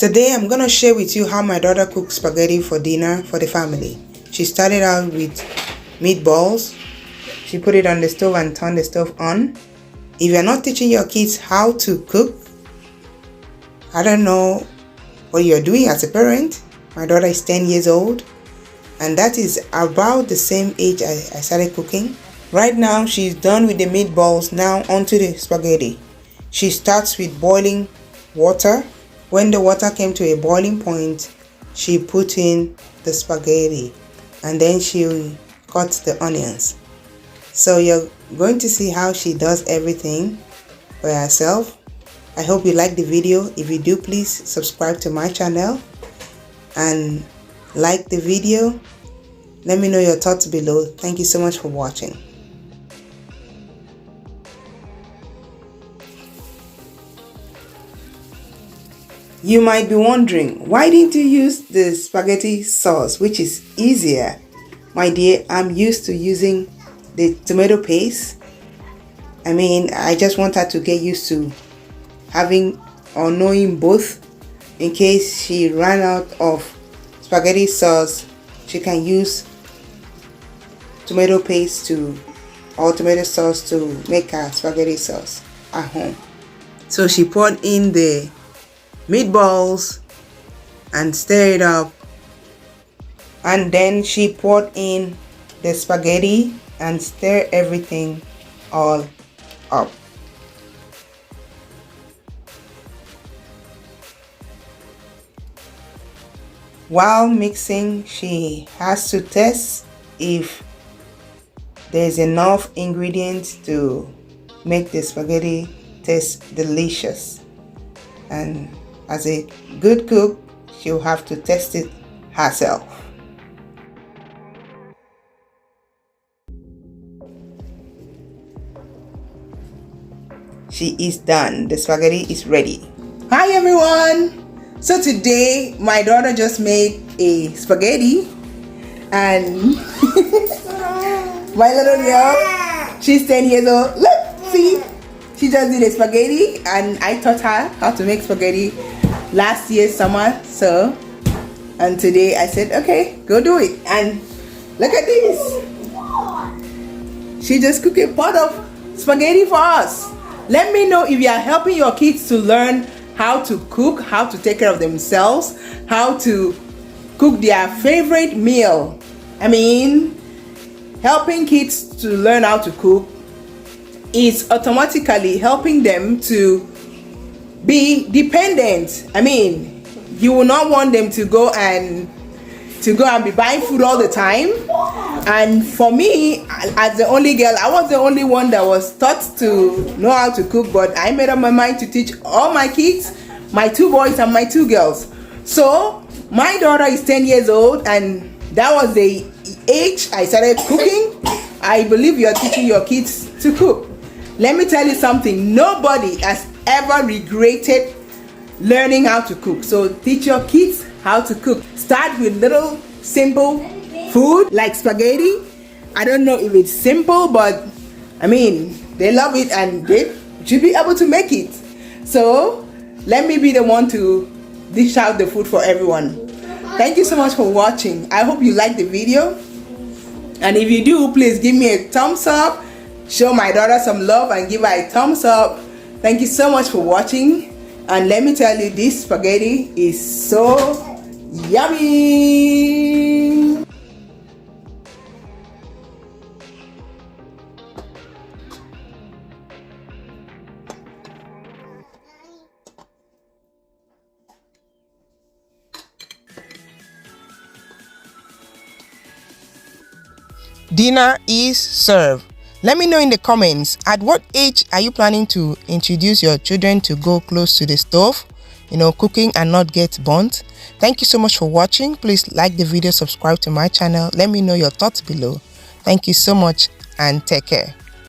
Today I'm gonna share with you how my daughter cooked spaghetti for dinner for the family. She started out with meatballs. She put it on the stove and turned the stove on. If you're not teaching your kids how to cook, I don't know what you're doing as a parent. My daughter is 10 years old, and that is about the same age I started cooking. Right now she's done with the meatballs. Now onto the spaghetti. She starts with boiling water. When the water came to a boiling point, she put in the spaghetti and then she cut the onions. So you're going to see how she does everything by herself. I hope you like the video. If you do, please subscribe to my channel and like the video. Let me know your thoughts below. Thank you so much for watching. You might be wondering, why didn't you use the spaghetti sauce, which is easier? My dear, I'm used to using the tomato paste. I just want her to get used to having or knowing both. In case she ran out of spaghetti sauce, she can use tomato paste or tomato sauce to make her spaghetti sauce at home. So she poured in the meatballs and stir it up, and then she poured in the spaghetti and stir everything all up. While mixing, she has to test if there's enough ingredients to make the spaghetti taste delicious. And as a good cook, she'll have to test it herself. She is done. The spaghetti is ready. Hi everyone! So today my daughter just made a spaghetti, and my little girl, she's 10 years old. Look, see? She just did a spaghetti, and I taught her how to make spaghetti last year summer. And today I said, okay, go do it. And look at this. She just cooked a pot of spaghetti for us. Let me know if you are helping your kids to learn how to cook, how to take care of themselves, how to cook their favorite meal. Helping kids to learn how to cook is automatically helping them to be dependent. You will not want them to go and be buying food all the time. And for me, as the only girl, I was the only one that was taught to know how to cook, but I made up my mind to teach all my kids, my 2 boys and my 2 girls. So my daughter is 10 years old, and that was the age I started cooking. I believe you are teaching your kids to cook. Let me tell you something, nobody has ever regretted learning how to cook. So teach your kids how to cook. Start with little simple food like spaghetti. I don't know if it's simple, but they love it and they should be able to make it. So let me be the one to dish out the food for everyone. Thank you so much for watching. I hope you liked the video, and if you do, please give me a thumbs up. Show my daughter some love and give her a thumbs up. Thank you so much for watching, and let me tell you, this spaghetti is so yummy. Dinner is served. Let me know in the comments, at what age are you planning to introduce your children to go close to the stove, cooking and not get burnt? Thank you so much for watching. Please like the video, subscribe to my channel. Let me know your thoughts below. Thank you so much and take care.